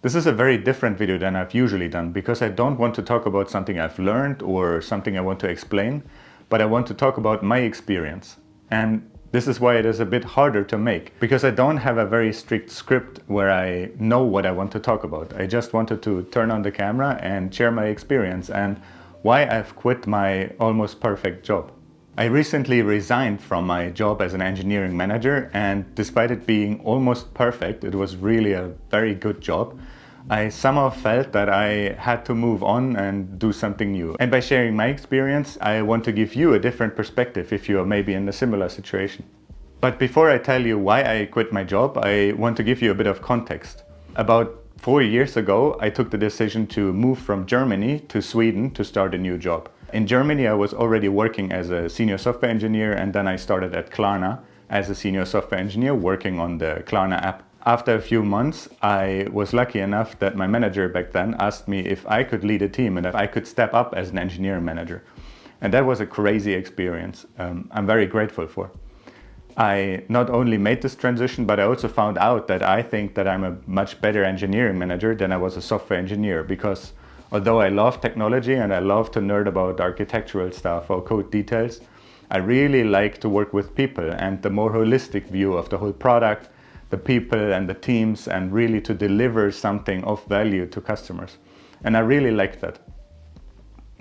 This is a very different video than I've usually done because I don't want to talk about something I've learned or something I want to explain, but I want to talk about my experience. And this is why it is a bit harder to make, because I don't have a very strict script where I know what I want to talk about. I just wanted to turn on the camera and share my experience and why I've quit my almost perfect job. I recently resigned from my job as an engineering manager, and despite it being almost perfect, it was really a very good job. I somehow felt that I had to move on and do something new. And by sharing my experience, I want to give you a different perspective if you are maybe in a similar situation. But before I tell you why I quit my job, I want to give you a bit of context. About 4 years ago, I took the decision to move from Germany to Sweden to start a new job. In Germany, I was already working as a senior software engineer, and then I started at Klarna as a senior software engineer working on the Klarna app. After a few months, I was lucky enough that my manager back then asked me if I could lead a team and if I could step up as an engineering manager. And that was a crazy experience I'm very grateful for. I not only made this transition, but I also found out that I think that I'm a much better engineering manager than I was a software engineer, because although I love technology and I love to nerd about architectural stuff or code details, I really like to work with people and the more holistic view of the whole product, the people and the teams, and really to deliver something of value to customers. And I really liked that.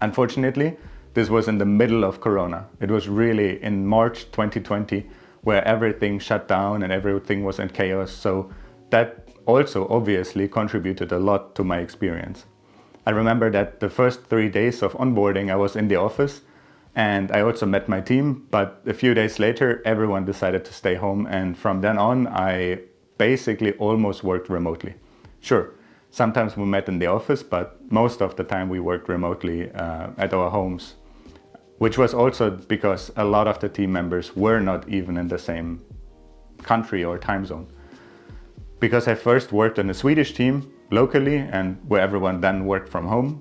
Unfortunately, this was in the middle of Corona. It was really in March 2020 where everything shut down and everything was in chaos. So that also obviously contributed a lot to my experience. I remember that the first 3 days of onboarding, I was in the office and I also met my team, but a few days later, everyone decided to stay home. And from then on, I basically almost worked remotely. Sure, sometimes we met in the office, but most of the time we worked remotely at our homes, which was also because a lot of the team members were not even in the same country or time zone. Because I first worked in a Swedish team locally and where everyone then worked from home.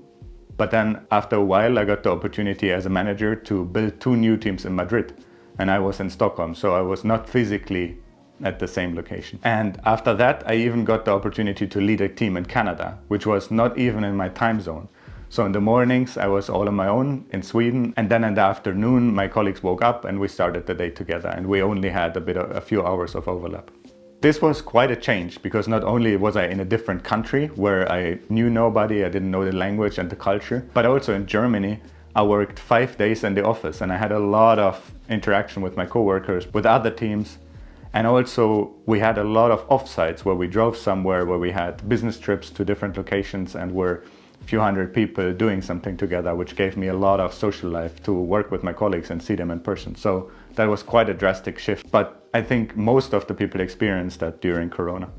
But then after a while, I got the opportunity as a manager to build 2 new teams in Madrid. And I was in Stockholm, so I was not physically at the same location. And after that, I even got the opportunity to lead a team in Canada, which was not even in my time zone. So in the mornings, I was all on my own in Sweden. And then in the afternoon, my colleagues woke up and we started the day together. And we only had a few hours of overlap. This was quite a change because not only was I in a different country where I knew nobody, I didn't know the language and the culture, but also in Germany, I worked 5 days in the office and I had a lot of interaction with my coworkers, with other teams. And also we had a lot of offsites where we drove somewhere, where we had business trips to different locations and were a few hundred people doing something together, which gave me a lot of social life to work with my colleagues and see them in person. So that was quite a drastic shift, but I think most of the people experienced that during Corona.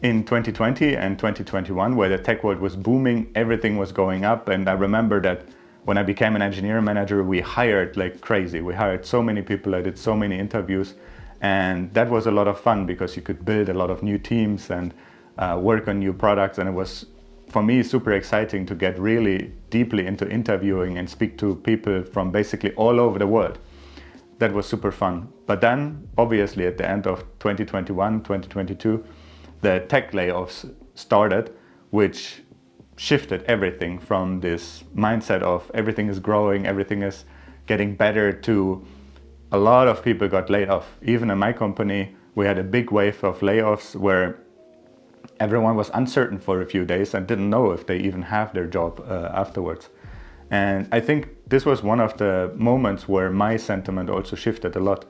In 2020 and 2021, where the tech world was booming, everything was going up. And I remember that when I became an engineering manager, we hired like crazy. We hired so many people, I did so many interviews. And that was a lot of fun because you could build a lot of new teams and work on new products. And it was, for me, super exciting to get really deeply into interviewing and speak to people from basically all over the world. That was super fun. But then, obviously, at the end of 2021, 2022, the tech layoffs started, which shifted everything from this mindset of everything is growing, everything is getting better, to a lot of people got laid off. Even in my company, we had a big wave of layoffs where everyone was uncertain for a few days and didn't know if they even have their job afterwards. And I think this was one of the moments where my sentiment also shifted a lot,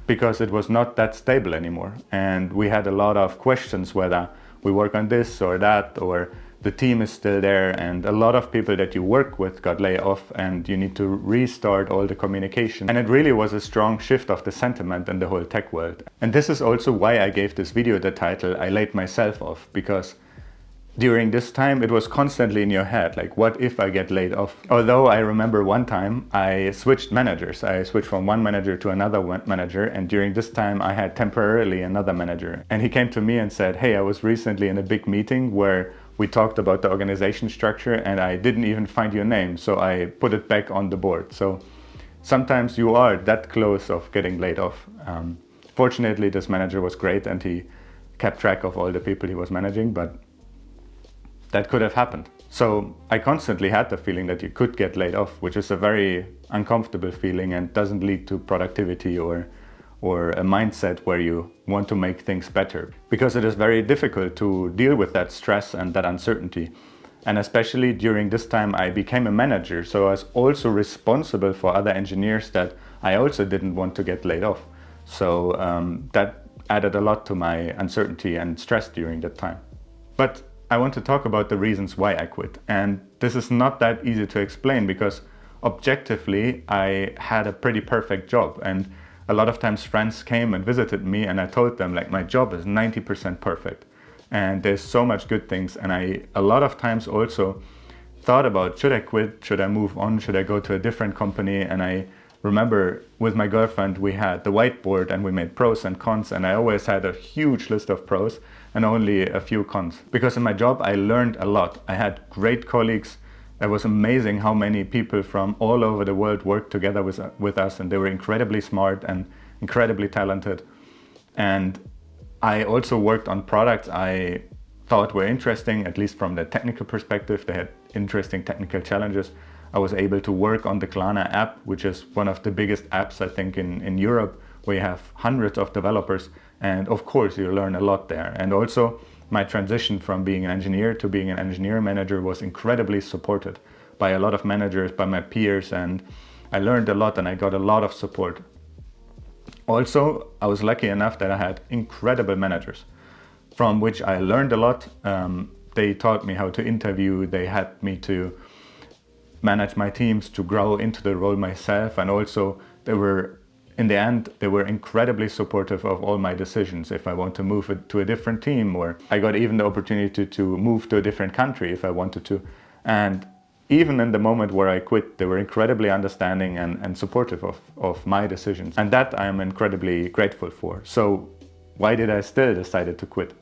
because it was not that stable anymore. And we had a lot of questions whether we work on this or that, or the team is still there. And a lot of people that you work with got laid off and you need to restart all the communication. And it really was a strong shift of the sentiment in the whole tech world. And this is also why I gave this video the title, I Laid Myself Off, because during this time, it was constantly in your head, like, what if I get laid off? Although I remember one time I switched managers. I switched from one manager to another manager. And during this time, I had temporarily another manager. And he came to me and said, hey, I was recently in a big meeting where we talked about the organization structure and I didn't even find your name. So I put it back on the board. So sometimes you are that close of getting laid off. Fortunately, this manager was great and he kept track of all the people he was managing, but that could have happened. So I constantly had the feeling that you could get laid off, which is a very uncomfortable feeling and doesn't lead to productivity or a mindset where you want to make things better. Because it is very difficult to deal with that stress and that uncertainty. And especially during this time I became a manager, so I was also responsible for other engineers that I also didn't want to get laid off. So that added a lot to my uncertainty and stress during that time. But I want to talk about the reasons why I quit. And this is not that easy to explain because objectively I had a pretty perfect job. And a lot of times friends came and visited me and I told them like my job is 90% perfect. And there's so much good things. And I a lot of times also thought about, should I quit? Should I move on? Should I go to a different company? And I remember with my girlfriend, we had the whiteboard and we made pros and cons. And I always had a huge list of pros and only a few cons. Because in my job, I learned a lot. I had great colleagues. It was amazing how many people from all over the world worked together with us. And they were incredibly smart and incredibly talented. And I also worked on products I thought were interesting, at least from the technical perspective. They had interesting technical challenges. I was able to work on the Klarna app, which is one of the biggest apps I think in Europe, where you have hundreds of developers. And of course you learn a lot there. And also my transition from being an engineer to being an engineer manager was incredibly supported by a lot of managers, by my peers, and I learned a lot and I got a lot of support. Also, I was lucky enough that I had incredible managers from which I learned a lot. They taught me how to interview, they had me to manage my teams, to grow into the role myself, and also in the end, they were incredibly supportive of all my decisions. If I want to move to a different team, or I got even the opportunity to move to a different country if I wanted to. And even in the moment where I quit, they were incredibly understanding and supportive of my decisions. And that I'm incredibly grateful for. So why did I still decide to quit?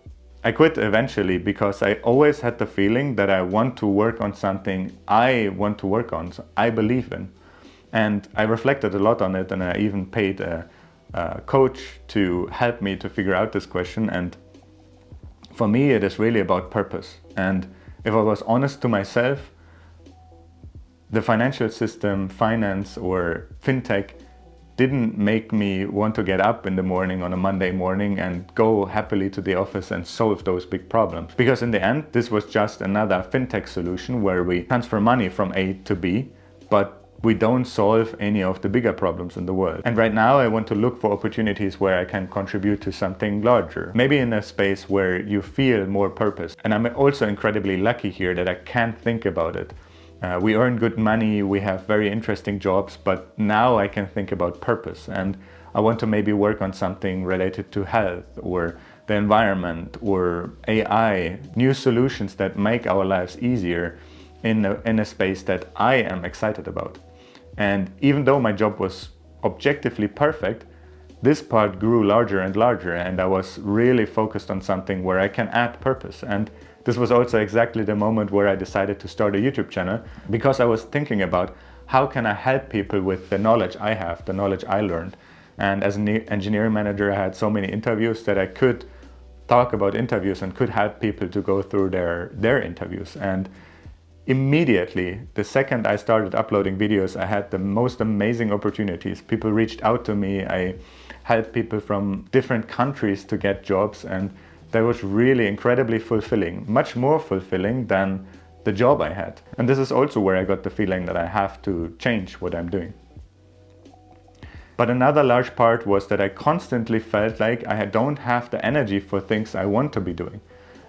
I quit eventually because I always had the feeling that I want to work on something I want to work on, so I believe in. And I reflected a lot on it, and I even paid a coach to help me to figure out this question. And for me, it is really about purpose. And if I was honest to myself, the financial system, finance or fintech didn't make me want to get up in the morning on a Monday morning and go happily to the office and solve those big problems. Because in the end, this was just another fintech solution where we transfer money from A to B, but we don't solve any of the bigger problems in the world. And right now I want to look for opportunities where I can contribute to something larger. Maybe in a space where you feel more purpose. And I'm also incredibly lucky here that I can think about it. We earn good money, we have very interesting jobs, but now I can think about purpose. And I want to maybe work on something related to health or the environment or AI, new solutions that make our lives easier in a space that I am excited about. And even though my job was objectively perfect, this part grew larger and larger, and I was really focused on something where I can add purpose. And this was also exactly the moment where I decided to start a YouTube channel, because I was thinking about how can I help people with the knowledge I have, the knowledge I learned. And as an engineering manager, I had so many interviews that I could talk about interviews and could help people to go through their interviews. And immediately, the second I started uploading videos, I had the most amazing opportunities. People reached out to me. I helped people from different countries to get jobs, and that was really incredibly fulfilling, much more fulfilling than the job I had. And this is also where I got the feeling that I have to change what I'm doing. But another large part was that I constantly felt like I don't have the energy for things I want to be doing.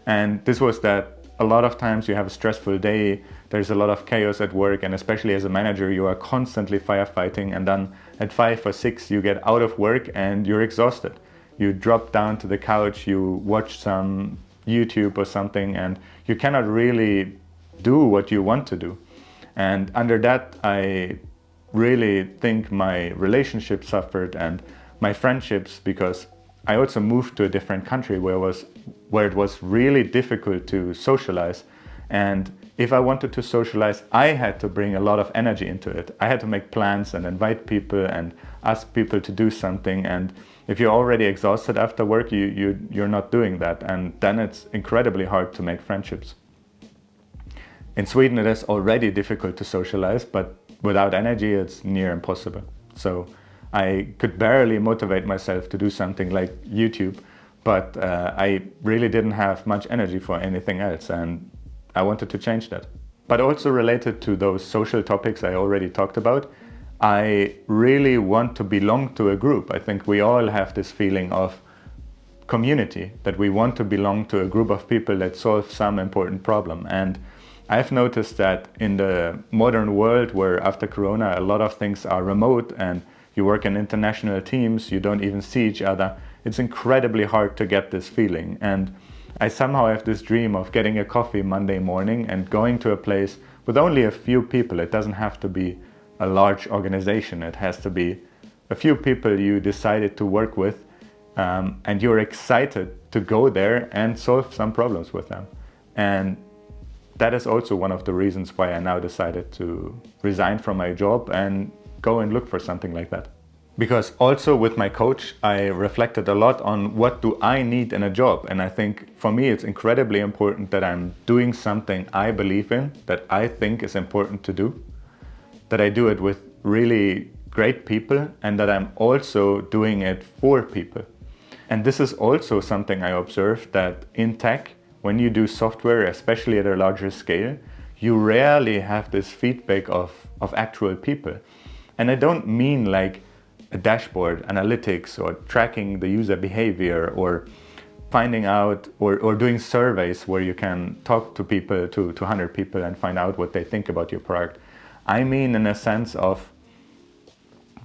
And this was that a lot of times you have a stressful day, there's a lot of chaos at work, and especially as a manager, you are constantly firefighting, and then at 5 or 6 you get out of work and you're exhausted. You drop down to the couch, you watch some YouTube or something, and you cannot really do what you want to do. And under that, I really think my relationship suffered and my friendships, because I also moved to a different country where it was really difficult to socialize. And if I wanted to socialize, I had to bring a lot of energy into it. I had to make plans and invite people and ask people to do something. And if you're already exhausted after work, you're not doing that. And then it's incredibly hard to make friendships. In Sweden, it is already difficult to socialize, but without energy, it's near impossible. So I could barely motivate myself to do something like YouTube, but I really didn't have much energy for anything else, and I wanted to change that. But also related to those social topics I already talked about, I really want to belong to a group. I think we all have this feeling of community, that we want to belong to a group of people that solve some important problem. And I've noticed that in the modern world, where after Corona a lot of things are remote and you work in international teams, you don't even see each other, it's incredibly hard to get this feeling. And I somehow have this dream of getting a coffee Monday morning and going to a place with only a few people. It doesn't have to be a large organization. It has to be a few people you decided to work with, and you're excited to go there and solve some problems with them. And that is also one of the reasons why I now decided to resign from my job and go and look for something like that. Because also with my coach, I reflected a lot on what do I need in a job. And I think for me, it's incredibly important that I'm doing something I believe in, that I think is important to do, that I do it with really great people, and that I'm also doing it for people. And this is also something I observed, that in tech, when you do software, especially at a larger scale, you rarely have this feedback of actual people. And I don't mean like a dashboard, analytics, or tracking the user behavior, or finding out or doing surveys where you can talk to people, to 100 people, and find out what they think about your product. I mean in a sense of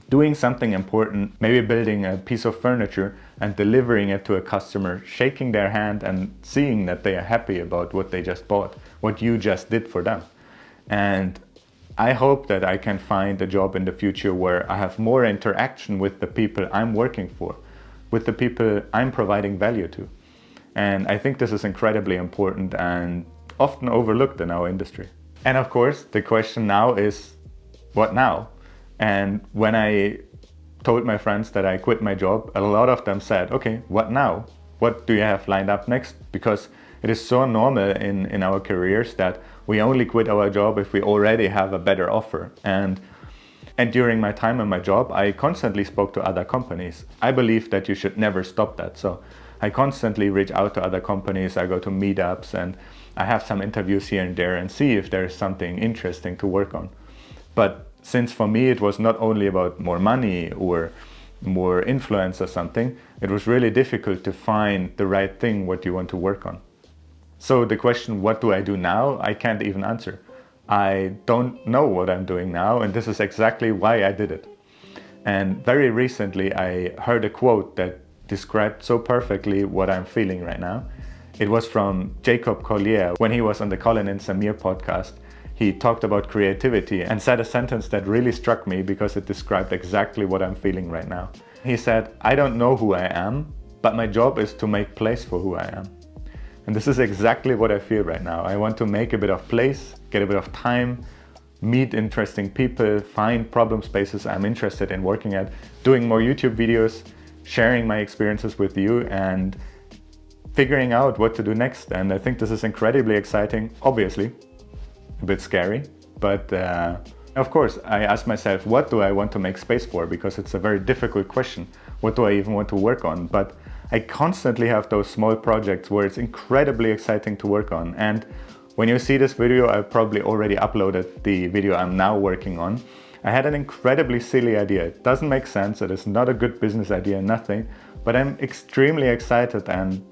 doing something important, maybe building a piece of furniture and delivering it to a customer, shaking their hand and seeing that they are happy about what they just bought, what you just did for them. And I hope that I can find a job in the future where I have more interaction with the people I'm working for, with the people I'm providing value to. And I think this is incredibly important and often overlooked in our industry. And of course, the question now is, what now? And when I told my friends that I quit my job, a lot of them said, okay, what now? What do you have lined up next? Because it is so normal in our careers that we only quit our job if we already have a better offer. And during my time in my job, I constantly spoke to other companies. I believe that you should never stop that. So I constantly reach out to other companies. I go to meetups and I have some interviews here and there and see if there's something interesting to work on. But since for me it was not only about more money or more influence or something, it was really difficult to find the right thing what you want to work on. So the question, what do I do now? I can't even answer. I don't know what I'm doing now, and this is exactly why I did it. And very recently I heard a quote that described so perfectly what I'm feeling right now. It was from Jacob Collier when he was on the Colin and Samir podcast. He talked about creativity and said a sentence that really struck me because it described exactly what I'm feeling right now. He said, I don't know who I am, but my job is to make place for who I am. And this is exactly what I feel right now. I want to make a bit of place, get a bit of time, meet interesting people, find problem spaces I'm interested in working at, doing more YouTube videos, sharing my experiences with you, and figuring out what to do next. And I think this is incredibly exciting, obviously a bit scary, but of course I ask myself, what do I want to make space for? Because it's a very difficult question. What do I even want to work on? But I constantly have those small projects where it's incredibly exciting to work on. And when you see this video, I probably already uploaded the video I'm now working on. I had an incredibly silly idea. It doesn't make sense. It is not a good business idea, nothing, but I'm extremely excited and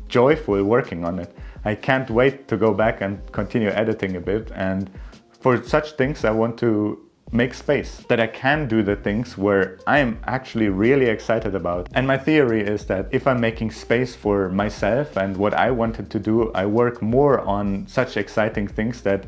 joyful working on it. I can't wait to go back and continue editing a bit. And for such things, I want to make space, that I can do the things where I'm actually really excited about. And my theory is that if I'm making space for myself and what I wanted to do, I work more on such exciting things that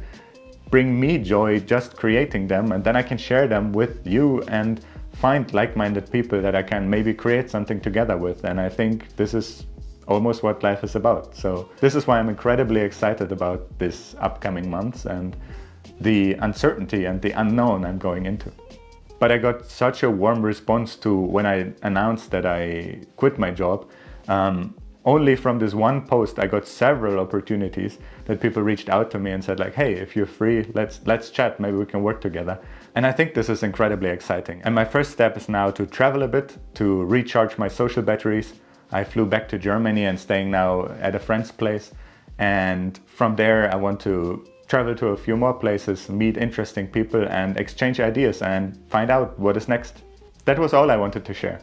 bring me joy just creating them, and then I can share them with you and find like-minded people that I can maybe create something together with. And I think this is almost what life is about. So this is why I'm incredibly excited about this upcoming months and the uncertainty and the unknown I'm going into. But I got such a warm response to when I announced that I quit my job. only from this one post, I got several opportunities that people reached out to me and said like, hey, if you're free, let's chat, maybe we can work together. And I think this is incredibly exciting. And my first step is now to travel a bit, to recharge my social batteries. I flew back to Germany and staying now at a friend's place. And from there, I want to travel to a few more places, meet interesting people and exchange ideas and find out what is next. That was all I wanted to share.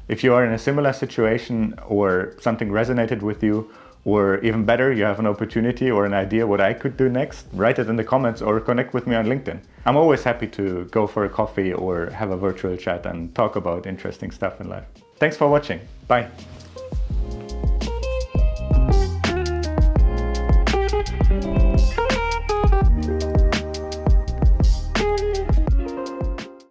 If you are in a similar situation or something resonated with you, or even better, you have an opportunity or an idea what I could do next, write it in the comments or connect with me on LinkedIn. I'm always happy to go for a coffee or have a virtual chat and talk about interesting stuff in life. Thanks for watching. Bye.